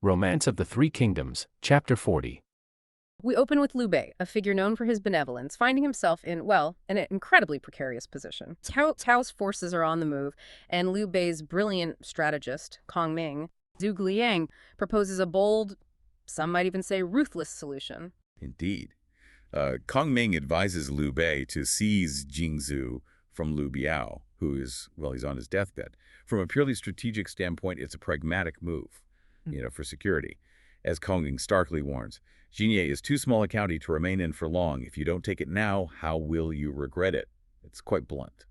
Romance of the Three Kingdoms, Chapter 40. We open with Liu Bei, a figure known for his benevolence, finding himself in, well, an incredibly precarious position. Cao's forces are on the move, and Liu Bei's brilliant strategist, Kong Ming, Zhuge Liang, proposes a bold, some might even say ruthless solution. Indeed. Kong Ming advises Liu Bei to seize Jingzhou from Liu Biao, who is, well, he's on his deathbed. From a purely strategic standpoint, it's a pragmatic move, for security. As Kong Ming starkly warns, Xinye is too small a county to remain in for long. If you don't take it now, how will you regret it? It's quite blunt.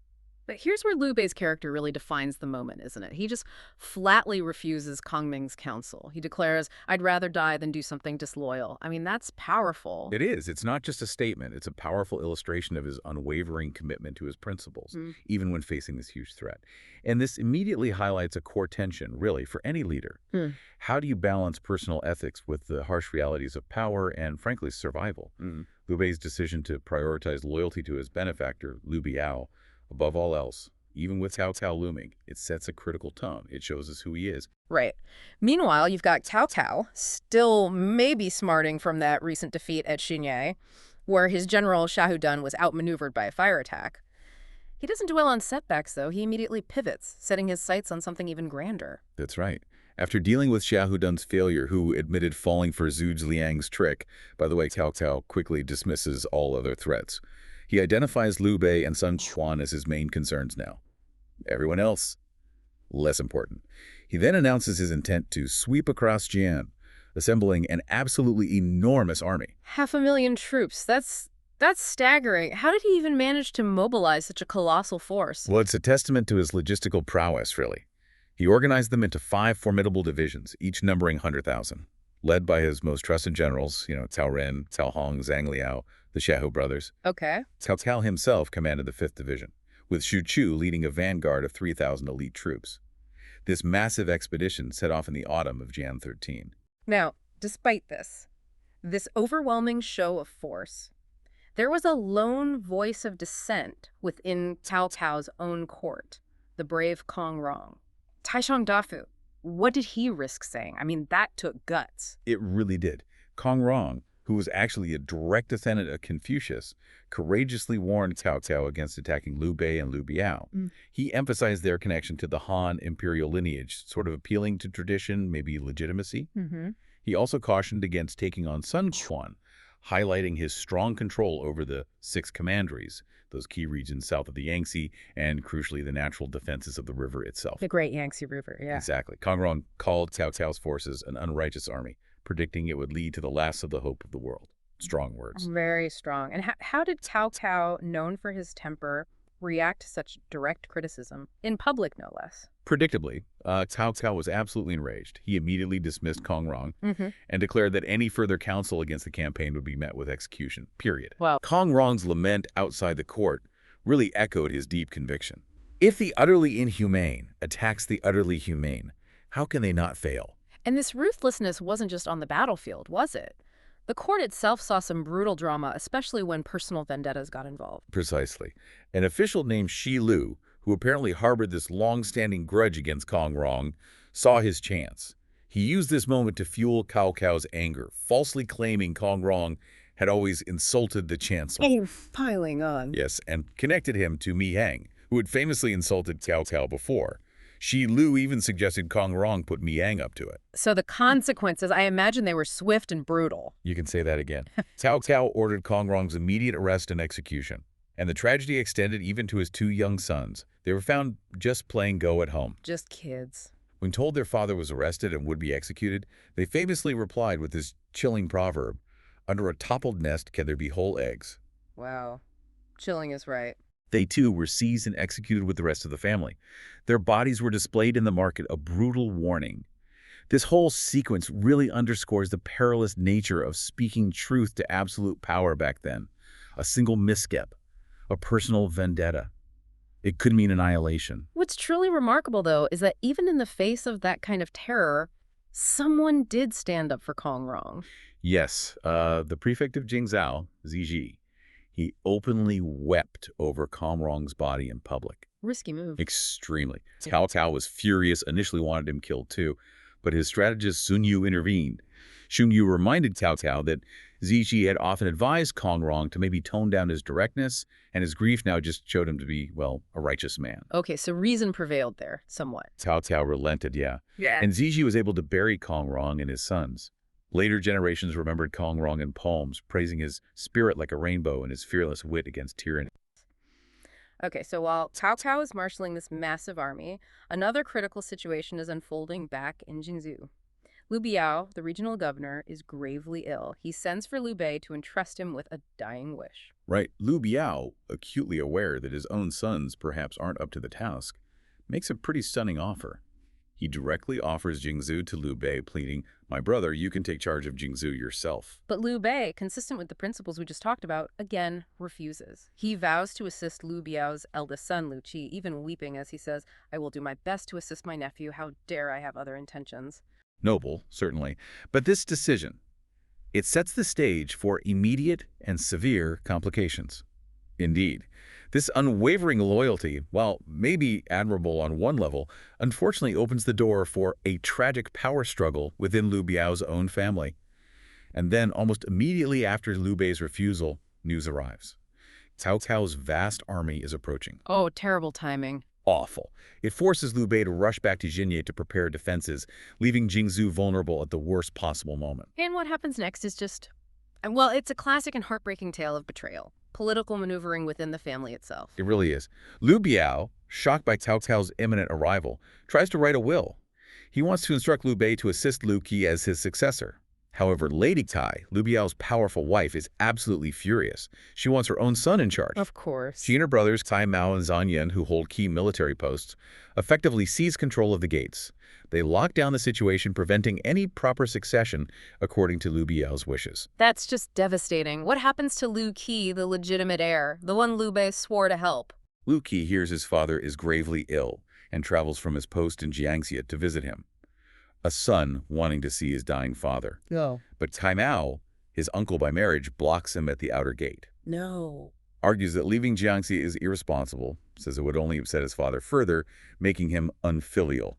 But here's where Liu Bei's character really defines the moment, isn't it? He just flatly refuses Kong Ming's counsel. He declares, "I'd rather die than do something disloyal." I mean, that's powerful. It is. It's not just a statement. It's a powerful illustration of his unwavering commitment to his principles, even when facing this huge threat. And this immediately highlights a core tension, really, for any leader. How do you balance personal ethics with the harsh realities of power and, frankly, survival? Liu Bei's decision to prioritize loyalty to his benefactor, Liu Biao, above all else, even with Cao looming, it sets a critical tone. It shows us who he is. Right. Meanwhile, you've got Cao still maybe smarting from that recent defeat at Xinye, where his general Xiahou was outmaneuvered by a fire attack. He doesn't dwell on setbacks, though. He immediately pivots, setting his sights on something even grander. That's right. After dealing with Xiahou failure, who admitted falling for Zhuge Liang's trick, by the way, Cao quickly dismisses all other threats. He identifies Liu Bei and Sun Quan as his main concerns now. Everyone else, less important. He then announces his intent to sweep across Jian, assembling an absolutely enormous army. 500,000 troops. That's staggering. How did he even manage to mobilize such a colossal force? Well, it's a testament to his logistical prowess, really. He organized them into 5 formidable divisions, each numbering 100,000, led by his most trusted generals, Cao Ren, Cao Hong, Zhang Liao, the Xiahou brothers. Okay. Cao himself commanded the 5th Division, with Xu Chu leading a vanguard of 3,000 elite troops. This massive expedition set off in the autumn of Jan 13. Now, despite this overwhelming show of force, there was a lone voice of dissent within Cao's own court, the brave Kong Rong. Taishang Dafu, what did he risk saying? I mean, that took guts. It really did. Kong Rong, who was actually a direct descendant of Confucius, courageously warned Cao against attacking Liu Bei and Liu Biao. He emphasized their connection to the Han imperial lineage, sort of appealing to tradition, maybe legitimacy. He also cautioned against taking on Sun Quan, highlighting his strong control over the 6 commanderies, those key regions south of the Yangtze, and crucially the natural defenses of the river itself. The great Yangtze River, yeah. Exactly. Kong Rong called Cao's forces an unrighteous army, predicting it would lead to the last of the hope of the world. Strong words. Very strong. And how did Cao, known for his temper, react to such direct criticism, in public no less? Predictably, Cao was absolutely enraged. He immediately dismissed Kong Rong and declared that any further counsel against the campaign would be met with execution, period. Wow. Kong Rong's lament outside the court really echoed his deep conviction. If the utterly inhumane attacks the utterly humane, how can they not fail? And this ruthlessness wasn't just on the battlefield, was it? The court itself saw some brutal drama, especially when personal vendettas got involved. Precisely. An official named Shi Lu, who apparently harbored this long-standing grudge against Kong Rong, saw his chance. He used this moment to fuel Cao's anger, falsely claiming Kong Rong had always insulted the chancellor. Oh, piling on. Yes, and connected him to Mi Hang, who had famously insulted Cao before. Shi Lu even suggested Kong Rong put Mi Yang up to it. So the consequences, I imagine they were swift and brutal. You can say that again. Cao ordered Kong Rong's immediate arrest and execution. And the tragedy extended even to his 2 young sons. They were found just playing Go at home. Just kids. When told their father was arrested and would be executed, they famously replied with this chilling proverb, "Under a toppled nest can there be whole eggs." Wow. Chilling is right. They too were seized and executed with the rest of the family. Their bodies were displayed in the market, a brutal warning. This whole sequence really underscores the perilous nature of speaking truth to absolute power back then. A single misstep, a personal vendetta. It could mean annihilation. What's truly remarkable, though, is that even in the face of that kind of terror, someone did stand up for Kong Rong. Yes, the prefect of Jingzhou, Ziji, he openly wept over Kong Rong's body in public. Risky move. Extremely. Cao was furious, initially wanted him killed too, but his strategist Sun Yu intervened. Sun Yu reminded Cao Cao that Xinye had often advised Kong Rong to maybe tone down his directness, and his grief now just showed him to be, well, a righteous man. Okay, so reason prevailed there, somewhat. Cao Cao relented, yeah. Yeah. And Xinye was able to bury Kong Rong and his sons. Later generations remembered Kong Rong in poems, praising his spirit like a rainbow and his fearless wit against tyranny. Okay, so while Cao Cao is marshaling this massive army, another critical situation is unfolding back in Jingzhou. Liu Biao, the regional governor, is gravely ill. He sends for Liu Bei to entrust him with a dying wish. Right, Liu Biao, acutely aware that his own sons perhaps aren't up to the task, makes a pretty stunning offer. He directly offers Jingzhou to Liu Bei, pleading, "My brother, you can take charge of Jingzhou yourself." But Liu Bei, consistent with the principles we just talked about, again refuses. He vows to assist Liu Biao's eldest son, Liu Qi, even weeping as he says, "I will do my best to assist my nephew. How dare I have other intentions?" Noble, certainly. But this decision, it sets the stage for immediate and severe complications. Indeed, this unwavering loyalty, while maybe admirable on one level, unfortunately opens the door for a tragic power struggle within Liu Biao's own family. And then, almost immediately after Liu Bei's refusal, news arrives. Cao Cao's vast army is approaching. Oh, terrible timing. Awful. It forces Liu Bei to rush back to Xinye to prepare defenses, leaving Jingzhou vulnerable at the worst possible moment. And what happens next is just, well, it's a classic and heartbreaking tale of betrayal. Political maneuvering within the family itself. It really is. Liu Biao, shocked by Cao Cao's imminent arrival, tries to write a will. He wants to instruct Liu Bei to assist Liu Qi as his successor. However, Lady Tai, Liu Biao's powerful wife, is absolutely furious. She wants her own son in charge. Of course. She and her brothers, Tai Mao and Xinye, who hold key military posts, effectively seize control of the gates. They lock down the situation, preventing any proper succession according to Liu Biao's wishes. That's just devastating. What happens to Liu Qi, the legitimate heir, the one Liu Bei swore to help? Liu Qi hears his father is gravely ill and travels from his post in Jiangxia to visit him. A son wanting to see his dying father. No. But Tai Mao, his uncle by marriage, blocks him at the outer gate. No. Argues that leaving Jiangxia is irresponsible, says it would only upset his father further, making him unfilial.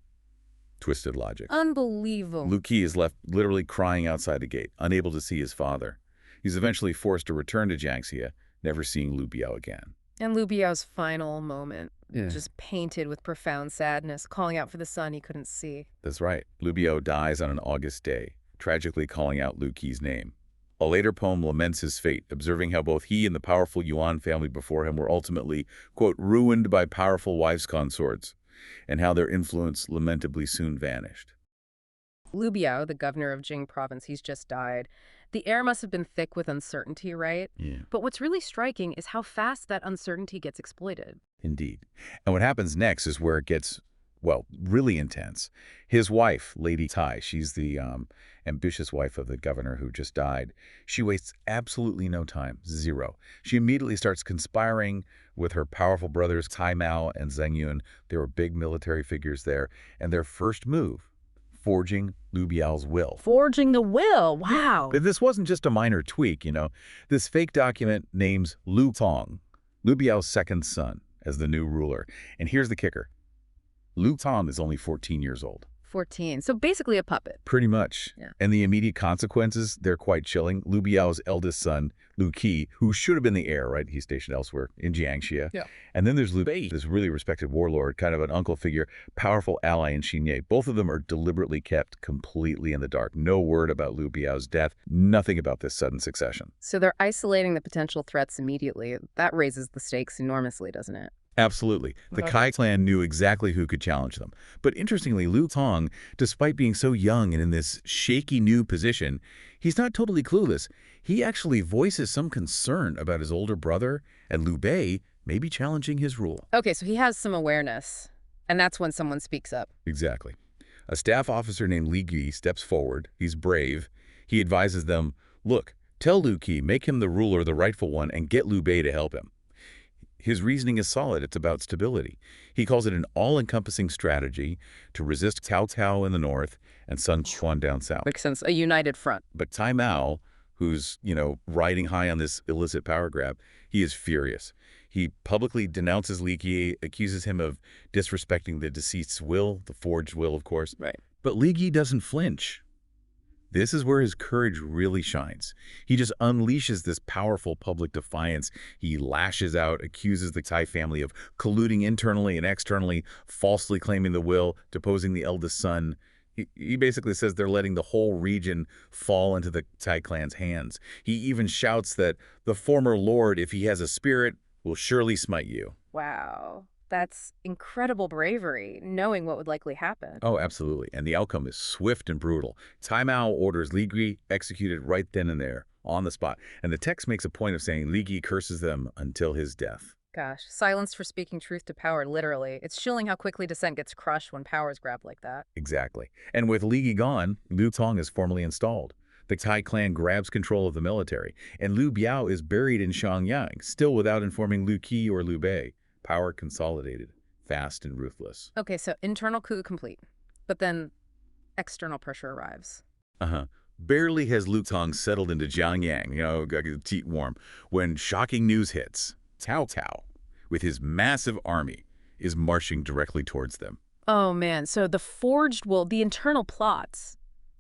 Twisted logic. Unbelievable. Liu Qi is left literally crying outside the gate, unable to see his father. He's eventually forced to return to Jiangxia, never seeing Liu Biao again. And Liu Biao's final moment, just painted with profound sadness, calling out for the son he couldn't see. That's right. Liu Biao dies on an August day, tragically calling out Liu Qi's name. A later poem laments his fate, observing how both he and the powerful Yuan family before him were ultimately, quote, ruined by powerful wives' consorts, and how their influence lamentably soon vanished. Liu Biao, the governor of Jing province, he's just died. The air must have been thick with uncertainty, right? Yeah. But what's really striking is how fast that uncertainty gets exploited. Indeed. And what happens next is where it gets, well, really intense. His wife, Lady Tai, she's the ambitious wife of the governor who just died. She wastes absolutely no time, zero. She immediately starts conspiring with her powerful brothers, Tai Mao and Zheng Yun. They were big military figures there. And their first move, forging Liu Biao's will. Forging the will, wow. But this wasn't just a minor tweak, you know. This fake document names Liu Tong, Liu Biao's second son, as the new ruler. And here's the kicker. Liu Tong is only 14 years old. 14, so basically a puppet. Pretty much. Yeah. And the immediate consequences, they're quite chilling. Liu Biao's eldest son, Liu Qi, who should have been the heir, right? He's stationed elsewhere in Jiangxia. Yeah. And then there's Liu Bei, this really respected warlord, kind of an uncle figure, powerful ally in Xinye. Both of them are deliberately kept completely in the dark. No word about Liu Biao's death, nothing about this sudden succession. So they're isolating the potential threats immediately. That raises the stakes enormously, doesn't it? Absolutely. The Kai clan knew exactly who could challenge them. But interestingly, Liu Tong, despite being so young and in this shaky new position, he's not totally clueless. He actually voices some concern about his older brother and Liu Bei maybe challenging his rule. Okay, so he has some awareness, and that's when someone speaks up. Exactly. A staff officer named Li Gui steps forward. He's brave. He advises them, look, tell Liu Qi, make him the ruler, the rightful one, and get Liu Bei to help him. His reasoning is solid. It's about stability. He calls it an all-encompassing strategy to resist Cao Cao in the north and Sun Quan down south. Makes sense, a united front. But Tai Mao, who's, riding high on this illicit power grab, he is furious. He publicly denounces Li Qi, accuses him of disrespecting the deceased's will, the forged will, of course. Right. But Li Yi doesn't flinch. This is where his courage really shines. He just unleashes this powerful public defiance. He lashes out, accuses the Tai family of colluding internally and externally, falsely claiming the will, deposing the eldest son. He basically says they're letting the whole region fall into the Tai clan's hands. He even shouts that the former lord, if he has a spirit, will surely smite you. Wow. That's incredible bravery, knowing what would likely happen. Oh, absolutely. And the outcome is swift and brutal. Tai Mao orders Li Yi executed right then and there, on the spot. And the text makes a point of saying Li Yi curses them until his death. Gosh, silence for speaking truth to power, literally. It's chilling how quickly dissent gets crushed when power is grabbed like that. Exactly. And with Li Yi gone, Liu Tong is formally installed. The Tai clan grabs control of the military, and Liu Biao is buried in Xiangyang, still without informing Liu Qi or Liu Bei. Power consolidated, fast and ruthless. Okay, so internal coup complete. But then external pressure arrives. Barely has Liu Tong settled into Jiangyang, got his teeth warm, when shocking news hits. Cao Cao, with his massive army, is marching directly towards them. Oh man, so the forged will, the internal plots,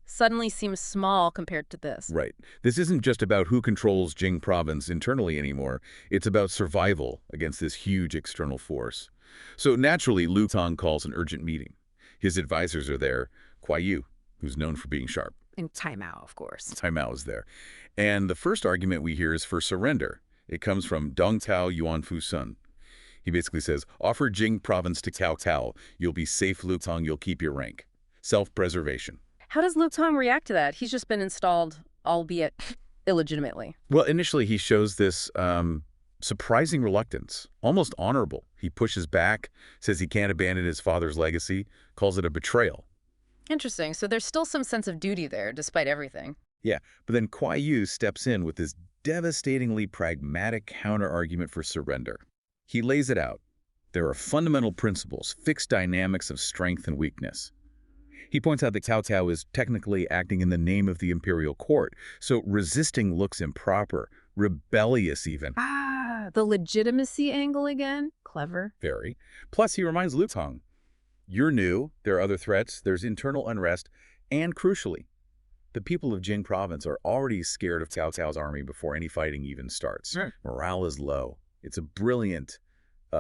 suddenly seem small compared to this. Right. This isn't just about who controls Jing province internally anymore. It's about survival against this huge external force. So naturally, Liu Tong calls an urgent meeting. His advisors are there. Kuai Yu, who's known for being sharp. And Tai Mao, of course. Tai Mao is there. And the first argument we hear is for surrender. It comes from Dong Tao Yuan Fu Sun. He basically says, offer Jing province to Cao Cao. You'll be safe, Liu Tong. You'll keep your rank. Self-preservation. How does Liu Tong react to that? He's just been installed, albeit illegitimately. Well, initially he shows this surprising reluctance, almost honorable. He pushes back, says he can't abandon his father's legacy, calls it a betrayal. Interesting. So there's still some sense of duty there, despite everything. Yeah, but then Kuai Yu steps in with this devastatingly pragmatic counter-argument for surrender. He lays it out. There are fundamental principles, fixed dynamics of strength and weakness. He points out that Cao Cao is technically acting in the name of the imperial court, so resisting looks improper, rebellious even. Ah, the legitimacy angle again? Clever. Very. Plus, he reminds Liu Tong, you're new, there are other threats, there's internal unrest, and crucially, the people of Jing province are already scared of Cao Cao's army before any fighting even starts. Right. Morale is low. It's a brilliant,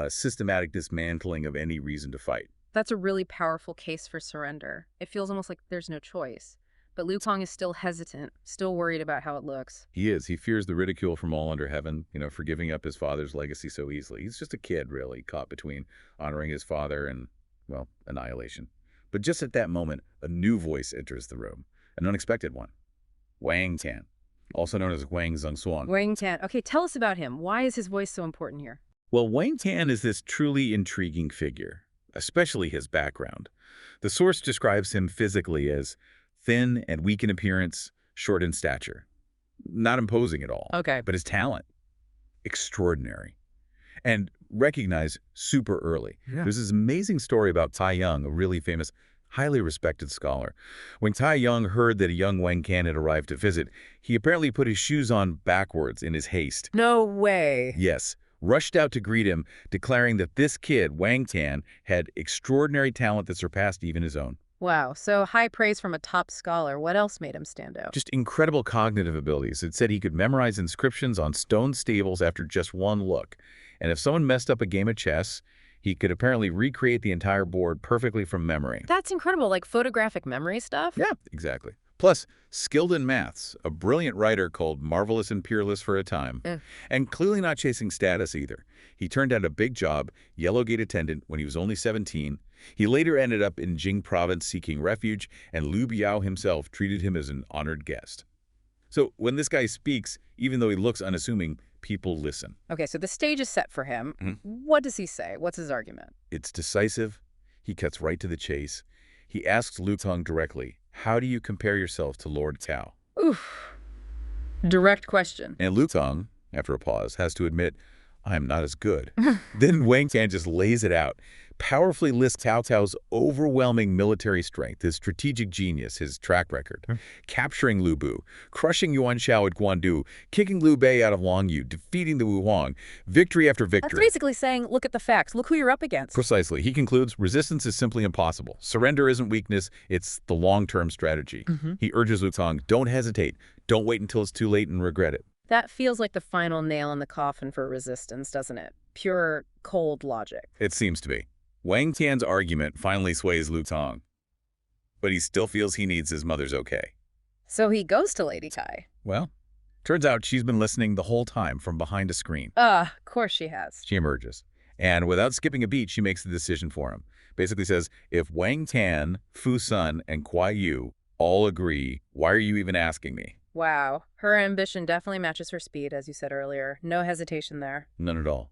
systematic dismantling of any reason to fight. That's a really powerful case for surrender. It feels almost like there's no choice. But Liu Tong is still hesitant, still worried about how it looks. He is. He fears the ridicule from all under heaven, for giving up his father's legacy so easily. He's just a kid, really, caught between honoring his father and, well, annihilation. But just at that moment, a new voice enters the room, an unexpected one. Wang Tan, also known as Wang Zhengsuan. Wang Tan. Okay, tell us about him. Why is his voice so important here? Well, Wang Tan is this truly intriguing figure, especially his background. The source describes him physically as thin and weak in appearance, short in stature. Not imposing at all. Okay. But his talent, extraordinary. And recognized super early. Yeah. There's this amazing story about Tai Yung, a really famous, highly respected scholar. When Tai Yung heard that a young Wang Can had arrived to visit, he apparently put his shoes on backwards in his haste. No way. Yes, rushed out to greet him, declaring that this kid, Wang Tan, had extraordinary talent that surpassed even his own. Wow, so high praise from a top scholar. What else made him stand out? Just incredible cognitive abilities. It said he could memorize inscriptions on stone stables after just one look. And if someone messed up a game of chess, he could apparently recreate the entire board perfectly from memory. That's incredible, like photographic memory stuff? Yeah, exactly. Plus, skilled in maths, a brilliant writer called Marvelous and Peerless for a time, and clearly not chasing status either. He turned down a big job, yellow gate attendant, when he was only 17. He later ended up in Jing province seeking refuge, and Liu Biao himself treated him as an honored guest. So when this guy speaks, even though he looks unassuming, people listen. Okay, so the stage is set for him. What does he say? What's his argument? It's decisive. He cuts right to the chase. He asks Liu Tong directly, how do you compare yourself to Lord Cao? Oof. Direct question. And Liu Tong, after a pause, has to admit, I am not as good. Then Wang Tan just lays it out, powerfully lists Cao Cao's overwhelming military strength, his strategic genius, his track record, capturing Lu Bu, crushing Yuan Shao at Guandu, kicking Liu Bei out of Longyu, defeating the Wu Huang, victory after That's victory. basically saying, look at the facts. Look who you're up against. Precisely. He concludes, resistance is simply impossible. Surrender isn't weakness, it's the long-term strategy. He urges Lu Tong, don't hesitate. Don't wait until it's too late and regret it. That feels like the final nail in the coffin for resistance, doesn't it? Pure, cold logic. It seems to be. Wang Tian's argument finally sways Lu Tong, but he still feels he needs his mother's okay. So he goes to Lady Tai. Well, turns out she's been listening the whole time from behind a screen. Of course she has. She emerges, and without skipping a beat, she makes the decision for him. Basically says, if Wang Tan, Fu Sun, and Kuai Yu all agree, why are you even asking me? Wow. Her ambition definitely matches her speed, as you said earlier. No hesitation there. None at all.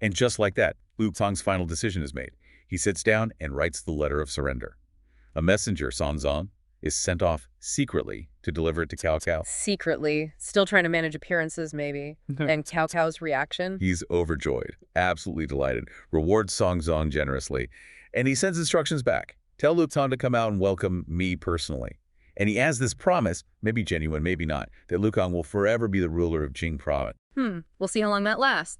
And just like that, Lu Tong's final decision is made. He sits down and writes the letter of surrender. A messenger, Sanzong, is sent off secretly to deliver it to Cao Cao. Secretly. Still trying to manage appearances, maybe. And Cao Cao's reaction? He's overjoyed, absolutely delighted, rewards Sanzong generously, and he sends instructions back. Tell Lu Tong to come out and welcome me personally. And he has this promise, maybe genuine, maybe not, that Lu Kang will forever be the ruler of Jing province. We'll see how long that lasts.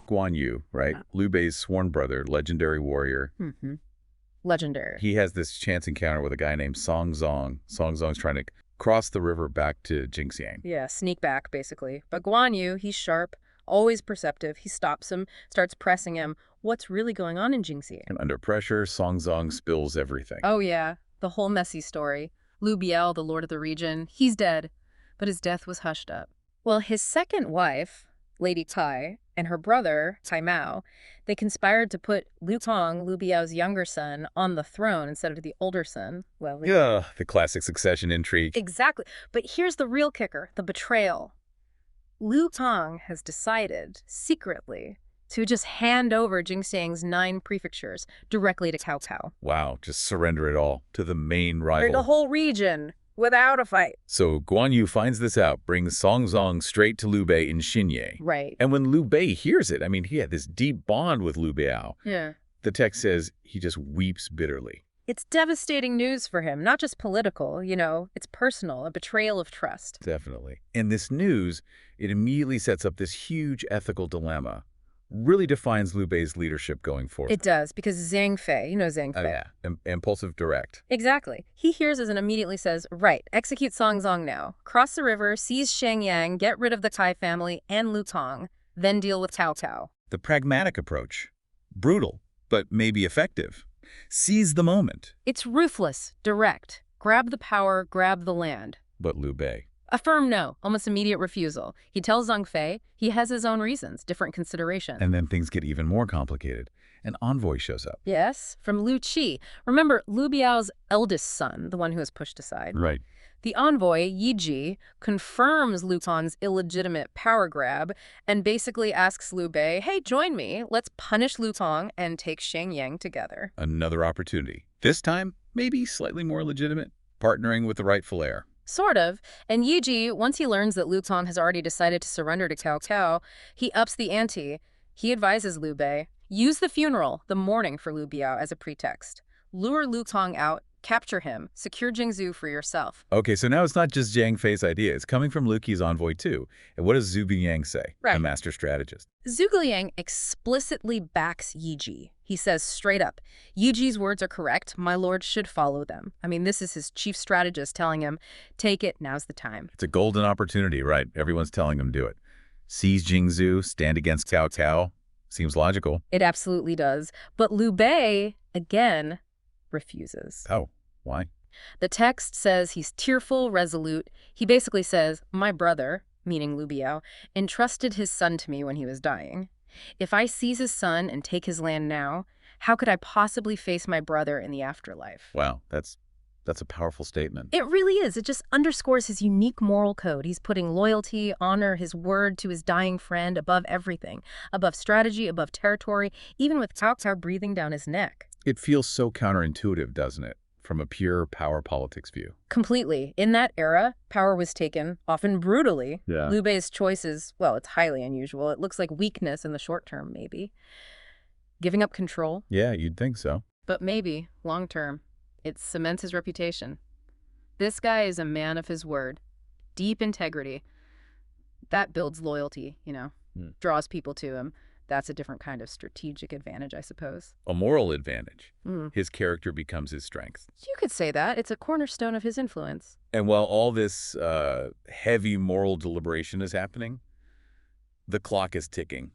Guan Yu, right? Liu Bei's sworn brother, legendary warrior. Legendary. He has this chance encounter with a guy named Song Zong. Song Zong's trying to cross the river back to Jingxiang. Yeah, sneak back, basically. But Guan Yu, he's sharp, always perceptive. He stops him, starts pressing him. What's really going on in Jingxiang? And under pressure, Song Zong spills everything. Oh, yeah. The whole messy story. Liu Biao, the lord of the region, he's dead. But his death was hushed up. Well, his second wife, Lady Tai, and her brother, Tai Mao, they conspired to put Lu Tong, Liu Biao's younger son, on the throne instead of the older son. Well, Yeah, the classic succession intrigue. Exactly. But here's the real kicker, the betrayal. Lu Tong has decided, secretly, to just hand over Jingxiang's 9 prefectures directly to Cao Cao. Wow, just surrender it all to the main Or rival. the whole region, without a fight. So Guan Yu finds this out, brings Song Zong straight to Liu Bei in Xinye. Right. And when Liu Bei hears it, I mean, he had this deep bond with Liu Biao. Yeah. The text says he just weeps bitterly. It's devastating news for him, not just political, it's personal, a betrayal of trust. Definitely. And this news, it immediately sets up this huge ethical dilemma. Really defines Liu Bei's leadership going forward. It does, because Zhang Fei, you know Zhang Fei. Oh, yeah. Impulsive direct. Exactly. He hears us and immediately says, right, execute Song Zong now. Cross the river, seize Shenyang, get rid of the Tai family and Lu Tong, then deal with Cao Cao. The pragmatic approach. Brutal, but maybe effective. Seize the moment. It's ruthless, direct. Grab the power, grab the land. But Liu Bei. A firm no, almost immediate refusal. He tells Zhang Fei he has his own reasons, different considerations. And then things get even more complicated. An envoy shows up. Yes, from Liu Qi. Remember, Liu Biao's eldest son, the one who was pushed aside. Right. The envoy, Yi Ji, confirms Lu Tong's illegitimate power grab and basically asks Liu Bei, hey, join me. Let's punish Lu Tong and take Shenyang together. Another opportunity. This time, maybe slightly more legitimate. Partnering with the rightful heir. Sort of. And Yi Ji, once he learns that Lu Tong has already decided to surrender to Cao Cao, he ups the ante. He advises Liu Bei, use the funeral, the mourning for Liu Biao as a pretext. Lure Lu Tong out, capture him, secure Jingzhou for yourself. Okay, so now it's not just Zhang Fei's idea. It's coming from Liu Qi's envoy, too. And what does Zhu Bingyang say? Right. A master strategist. Zhuge Liang explicitly backs Yi Ji. He says straight up, Yi Ji's words are correct. My lord should follow them. I mean, this is his chief strategist telling him, take it, now's the time. It's a golden opportunity, right? Everyone's telling him do it. Seize Jingzhou, stand against Cao Cao. Seems logical. It absolutely does. But Liu Bei, again, refuses. Oh, why? The text says he's tearful, resolute. He basically says, my brother, meaning Liu Biao, entrusted his son to me when he was dying. If I seize his son and take his land now, how could I possibly face my brother in the afterlife? Wow, that's a powerful statement. It really is. It just underscores his unique moral code. He's putting loyalty, honor, his word to his dying friend above everything, above strategy, above territory, even with Cao Cao breathing down his neck. It feels so counterintuitive, doesn't it? from a pure power politics view. Completely. In that era, power was taken, often brutally. Yeah. Liu Bei's choices, well, it's highly unusual. It looks like weakness in the short term, maybe. Giving up control. Yeah, you'd think so. But maybe, long term, it cements his reputation. This guy is a man of his word. Deep integrity. That builds loyalty, draws people to him. That's a different kind of strategic advantage, I suppose. A moral advantage. Mm. His character becomes his strength. You could say that. It's a cornerstone of his influence. And while all this heavy moral deliberation is happening, the clock is ticking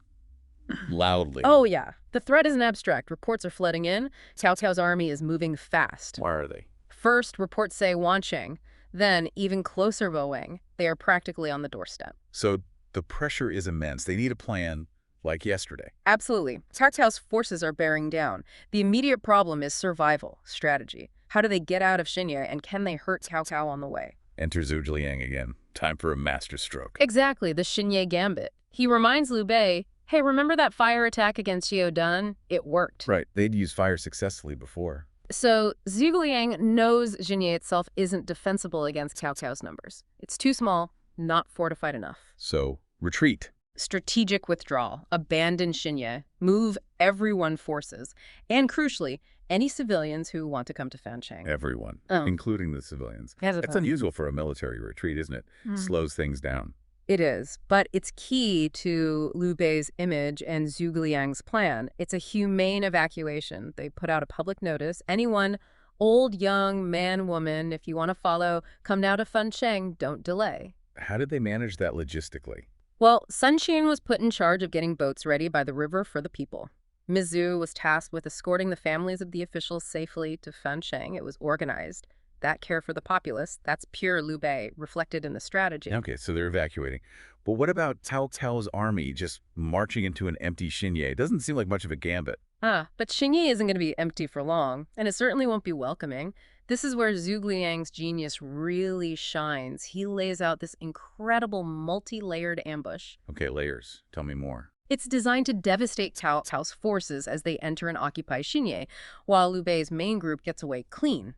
loudly. Oh, yeah. The threat isn't abstract. Reports are flooding in. Cao Cao's army is moving fast. Why are they? First, reports say Wancheng. Then, even closer, Boeing. They are practically on the doorstep. So the pressure is immense. They need a plan like yesterday. Absolutely. Cao Cao's forces are bearing down. The immediate problem is survival, strategy. How do they get out of Xinye, and can they hurt Cao Cao on the way? Enter Zhu Zhiliang again. Time for a masterstroke. Exactly, the Xinye gambit. He reminds Liu Bei, hey, remember that fire attack against Xiaodun? It worked. Right. They'd used fire successfully before. So Zhu Zhiliang knows Xinye itself isn't defensible against Cao Cao's numbers. It's too small, not fortified enough. So retreat. Strategic withdrawal, abandon Xinye, move everyone forces, and crucially, any civilians who want to come to Fancheng. Everyone, Oh. including the civilians. Yes, That's unusual for a military retreat, isn't it? Slows things down. It is, but it's key to Liu Bei's image and Zhu Zhiliang's plan. It's a humane evacuation. They put out a public notice. Anyone, old, young, man, woman, if you want to follow, come now to Fancheng, don't delay. How did they manage that logistically? Well, Sun Xin was put in charge of getting boats ready by the river for the people. Mizu was tasked with escorting the families of the officials safely to Fancheng. It was organized. That care for the populace, that's pure Liu Bei, reflected in the strategy. Okay, so they're evacuating. But what about Cao Cao's army just marching into an empty Xinye? It doesn't seem like much of a gambit. But Xinye isn't going to be empty for long, and it certainly won't be welcoming. This is where Zhu Zhiliang's genius really shines. He lays out this incredible multi-layered ambush. Okay, layers. Tell me more. It's designed to devastate Cao Cao's forces as they enter and occupy Xinye, while Liu Bei's main group gets away clean,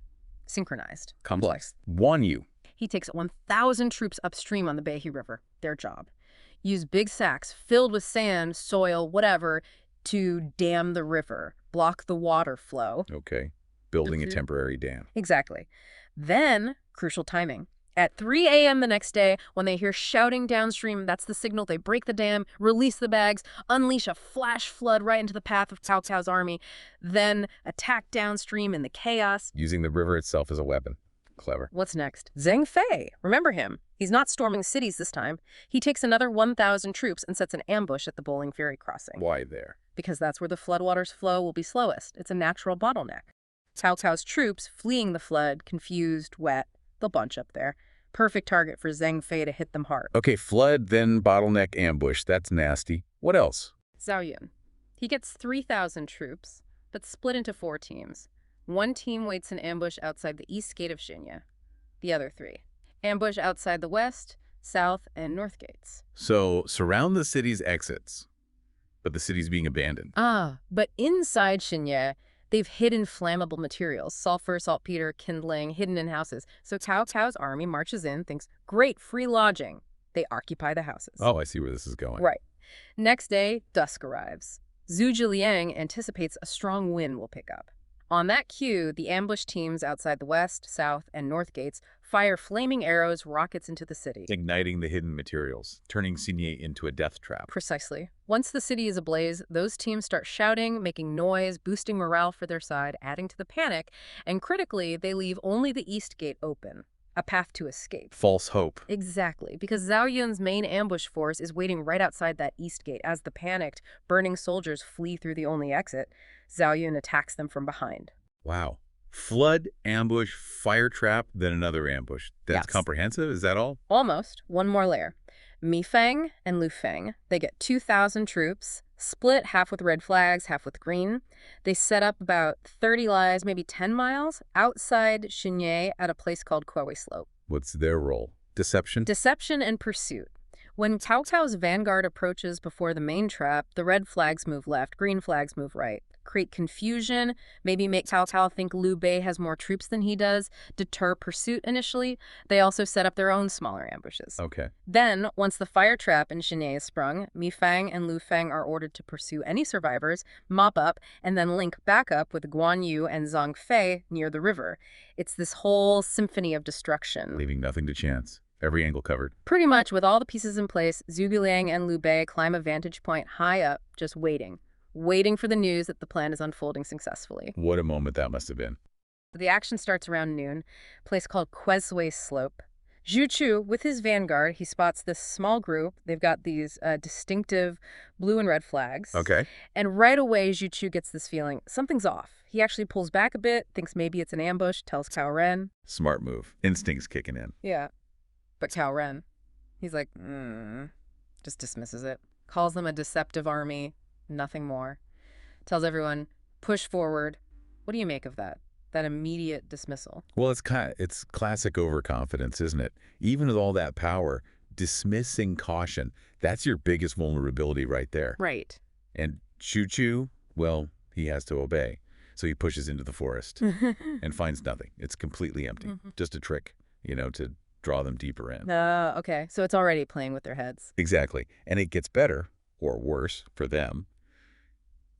synchronized. Complex. One you. He takes 1,000 troops upstream on the Beihe River, their job. Use big sacks filled with sand, soil, whatever, to dam the river, block the water flow. Okay. Building a temporary dam. Exactly. Then, crucial timing. At 3 a.m. the next day, when they hear shouting downstream, that's the signal. They break the dam, release the bags, unleash a flash flood right into the path of Cao Cao's army, then attack downstream in the chaos. Using the river itself as a weapon. Clever. What's next? Zhang Fei. Remember him. He's not storming cities this time. He takes another 1,000 troops and sets an ambush at the Bowling Ferry crossing. Why there? Because that's where the floodwaters flow will be slowest. It's a natural bottleneck. Cao Cao's troops, fleeing the flood, confused, wet, they'll bunch up there. Perfect target for Zhang Fei to hit them hard. Okay, flood, then bottleneck ambush. That's nasty. What else? Zhao Yun. He gets 3,000 troops, but split into 4 teams. One team waits in ambush outside the east gate of Xinye. The other 3. Ambush outside the west, south, and north gates. So, surround the city's exits, but the city's being abandoned. But inside Xinye, they've hidden flammable materials, sulfur, saltpeter, kindling, hidden in houses. So Cao Cao's army marches in, thinks, great, free lodging. They occupy the houses. Oh, I see where this is going. Right. Next day, dusk arrives. Zhu Zhiliang anticipates a strong wind will pick up. On that cue, the ambush teams outside the west, south, and north gates fire flaming arrows, rockets into the city. Igniting the hidden materials, turning Xinye into a death trap. Precisely. Once the city is ablaze, those teams start shouting, making noise, boosting morale for their side, adding to the panic, and critically, they leave only the east gate open, a path to escape. False hope. Exactly, because Zhao Yun's main ambush force is waiting right outside that east gate. As the panicked, burning soldiers flee through the only exit, Zhao Yun attacks them from behind. Wow. Flood, ambush, fire trap, then another ambush. That's Yes. comprehensive? Is that all? Almost. One more layer. Mi Feng and Lu Feng, they get 2,000 troops, split half with red flags, half with green. They set up about 30 lies, maybe 10 miles, outside Xinye at a place called Kuowei Slope. What's their role? Deception? Deception and pursuit. When Cao Cao's vanguard approaches before the main trap, the red flags move left, green flags move right. create confusion, maybe make Cao Cao think Liu Bei has more troops than he does, deter pursuit initially. They also set up their own smaller ambushes. Okay. Then, once the fire trap in Xinye is sprung, Mi Fang and Lu Feng are ordered to pursue any survivors, mop up, and then link back up with Guan Yu and Zhang Fei near the river. It's this whole symphony of destruction. Leaving nothing to chance. Every angle covered. Pretty much with all the pieces in place, Zhuge Liang and Liu Bei climb a vantage point high up, just waiting for the news that the plan is unfolding successfully. What a moment that must have been. The action starts around noon, a place called Quezway Slope. Zhu Chu, with his vanguard, he spots this small group. They've got these distinctive blue and red flags. Okay. And right away, Zhu Chu gets this feeling, something's off. He actually pulls back a bit, thinks maybe it's an ambush, tells Cao Ren. Smart move. Instincts kicking in. Yeah. But Cao Ren, he's like, just dismisses it. Calls them a deceptive army, nothing more. Tells everyone, push forward. What do you make of that? That immediate dismissal? Well, it's classic overconfidence, isn't it? Even with all that power, dismissing caution, that's your biggest vulnerability right there. Right. And Zhu Chu, well, he has to obey. So he pushes into the forest and finds nothing. It's completely empty. Just a trick, to draw them deeper in. Okay. So it's already playing with their heads. Exactly. And it gets better, or worse, for them.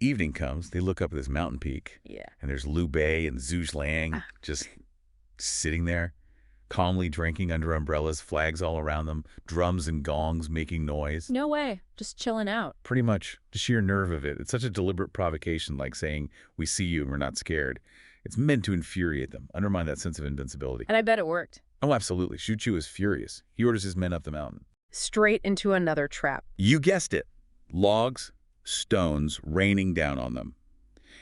Evening comes, they look up at this mountain peak. Yeah. And there's Liu Bei and Zhu Liang just sitting there, calmly drinking under umbrellas, flags all around them, drums and gongs making noise. No way. Just chilling out. Pretty much. The sheer nerve of it. It's such a deliberate provocation, like saying, we see you and we're not scared. It's meant to infuriate them, undermine that sense of invincibility. And I bet it worked. Oh, absolutely. Zhu Chu is furious. He orders his men up the mountain. Straight into another trap. You guessed it. Logs, stones raining down on them.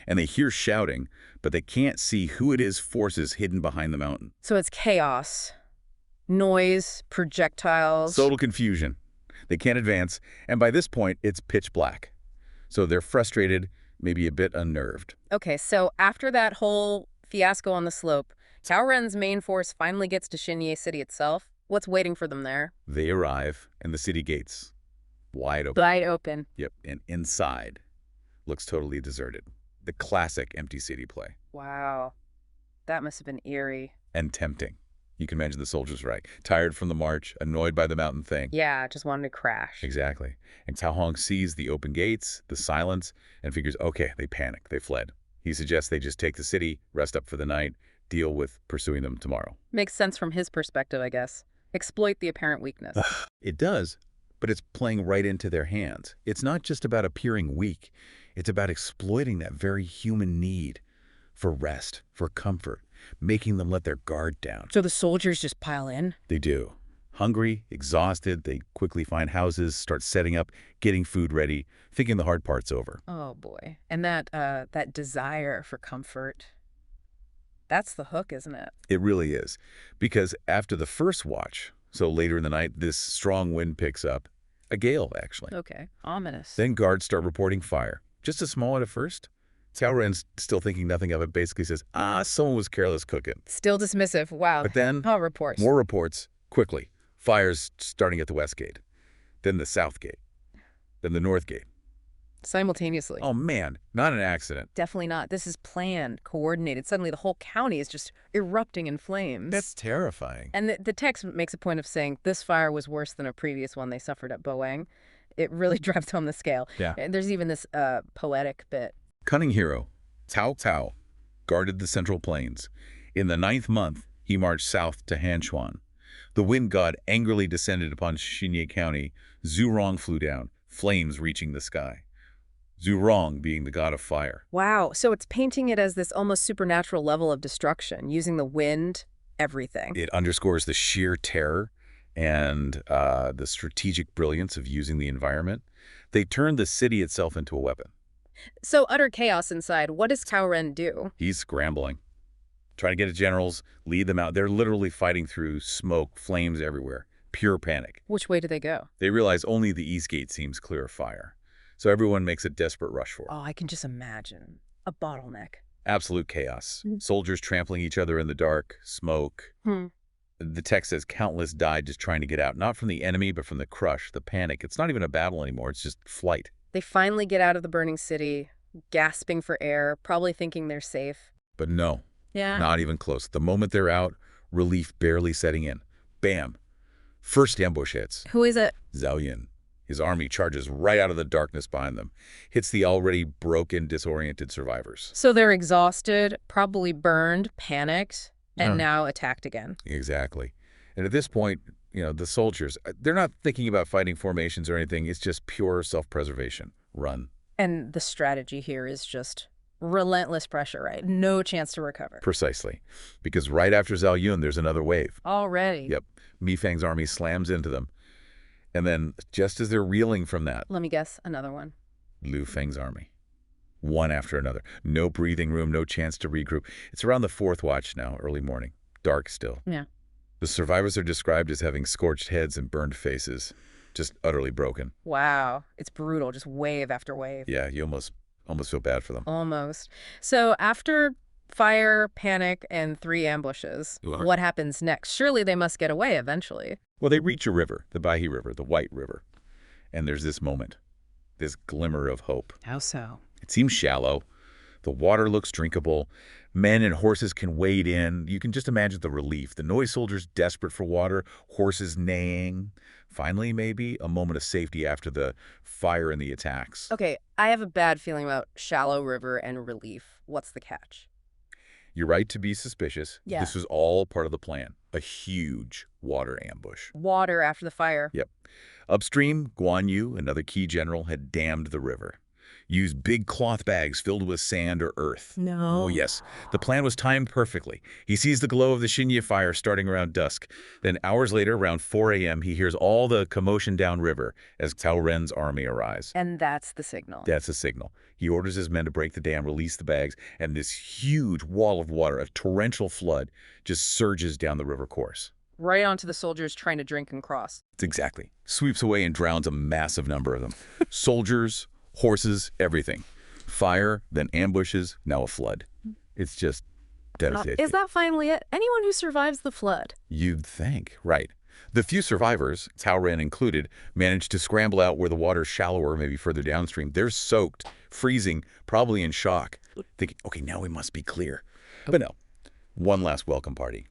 And they hear shouting, but they can't see who it is forces hidden behind the mountain. So it's chaos. Noise, projectiles. Total confusion. They can't advance, and by this point, it's pitch black. So they're frustrated, maybe a bit unnerved. Okay, so after that whole fiasco on the slope, Cao Ren's main force finally gets to Xinye city itself. What's waiting for them there? They arrive, and the city gates, wide open. Wide open. Yep, and inside looks totally deserted. The classic empty city play. Wow. That must have been eerie. And tempting. You can imagine the soldiers, right? Tired from the march, annoyed by the mountain thing. Yeah, just wanted to crash. Exactly. And Cao Hong sees the open gates, the silence, and figures, okay, they panicked, they fled. He suggests they just take the city, rest up for the night, deal with pursuing them tomorrow. Makes sense from his perspective, I guess. Exploit the apparent weakness. It does, but it's playing right into their hands. It's not just about appearing weak. It's about exploiting that very human need for rest, for comfort, making them let their guard down. So the soldiers just pile in? They do. Hungry, exhausted, they quickly find houses, start setting up, getting food ready, thinking the hard part's over. Oh, boy. And that desire for comfort, that's the hook, isn't it? It really is. Because after the first watch, so later in the night, this strong wind picks up. A gale, actually. Okay. Ominous. Then guards start reporting fire. Just a small one at first. Cao Ren's still thinking nothing of it, basically says, someone was careless cooking. Still dismissive. Wow. But then, reports. more reports, quickly. Fires starting at the west gate, then the south gate, then the north gate. Simultaneously. Oh, man, not an accident. Definitely not. This is planned, coordinated. Suddenly the whole county is just erupting in flames. That's terrifying. And the text makes a point of saying this fire was worse than a previous one they suffered at Boang. It really drives home the scale. Yeah. And there's even this poetic bit. Cunning hero, Cao Cao, guarded the Central Plains. In the 9th month, he marched south to Hanchuan. The wind god angrily descended upon Xinye County. Zhu Rong flew down, flames reaching the sky. Zhu Rong being the god of fire. Wow. So it's painting it as this almost supernatural level of destruction, using the wind, everything. It underscores the sheer terror and the strategic brilliance of using the environment. They turned the city itself into a weapon. So utter chaos inside. What does Cao Ren do? He's scrambling, trying to get his generals, lead them out. They're literally fighting through smoke, flames everywhere, pure panic. Which way do they go? They realize only the east gate seems clear of fire. So everyone makes a desperate rush for it. Oh, I can just imagine. A bottleneck. Absolute chaos. Soldiers trampling each other in the dark, smoke. The text says countless died just trying to get out, not from the enemy, but from the crush, the panic. It's not even a battle anymore. It's just flight. They finally get out of the burning city. gasping for air, probably thinking they're safe. But no, Yeah. not even close. The moment they're out, relief barely setting in. Bam! First ambush hits. Who is it? Zhao Yun. His army charges right out of the darkness behind them, hits the already broken, disoriented survivors. So they're exhausted, probably burned, panicked, and Yeah. now attacked again. Exactly. And at this point, the soldiers, they're not thinking about fighting formations or anything. It's just pure self-preservation. Run. And the strategy here is just relentless pressure, right? No chance to recover. Precisely. Because right after Zhao Yun, there's another wave. Already. Yep. Mi Fang's army slams into them. And then, just as they're reeling from that, Let me guess, another one. Liu Feng's army. One after another. No breathing room, no chance to regroup. It's around the fourth watch now, early morning. Dark still. Yeah. The survivors are described as having scorched heads and burned faces. Just utterly broken. Wow. It's brutal, just wave after wave. Yeah, you almost feel bad for them. Almost. So after fire, panic, and 3 ambushes, what happens next? Surely they must get away eventually. Well, they reach a river, the Baihe River, the White River. And there's this moment, this glimmer of hope. How so? It seems shallow. The water looks drinkable. Men and horses can wade in. You can just imagine the relief. The Noi soldiers desperate for water, horses neighing. Finally, maybe, a moment of safety after the fire and the attacks. Okay, I have a bad feeling about shallow river and relief. What's the catch? You're right to be suspicious. Yeah. This was all part of the plan. A huge water ambush. Water after the fire. Yep. Upstream, Guan Yu, another key general, had dammed the river. Used big cloth bags filled with sand or earth. No. Oh, yes. The plan was timed perfectly. He sees the glow of the Xinye fire starting around dusk. Then hours later, around 4 a.m., he hears all the commotion downriver as Cao Ren's army arrives. And that's the signal. That's a signal. He orders his men to break the dam, release the bags, and this huge wall of water, a torrential flood, just surges down the river course. Right onto the soldiers trying to drink and cross. It's exactly. Sweeps away and drowns a massive number of them. Soldiers, horses, everything. Fire, then ambushes, now a flood. It's just devastating. Is that finally it? Anyone who survives the flood? You'd think, right. The few survivors, Cao Ren included, managed to scramble out where the water's shallower, maybe further downstream. They're soaked, freezing, probably in shock, thinking, okay, now we must be clear. But no, one last welcome party.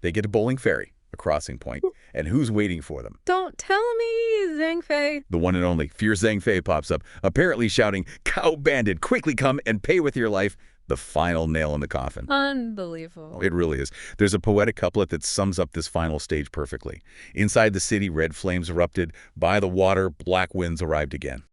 They get a bowling ferry, a crossing point, and who's waiting for them? Don't tell me, Zhang Fei. The one and only Fierce Zhang Fei pops up, apparently shouting, "Cow bandit, quickly come and pay with your life." The final nail in the coffin. Unbelievable. It really is. There's a poetic couplet that sums up this final stage perfectly. Inside the city, red flames erupted. By the water, black winds arrived again.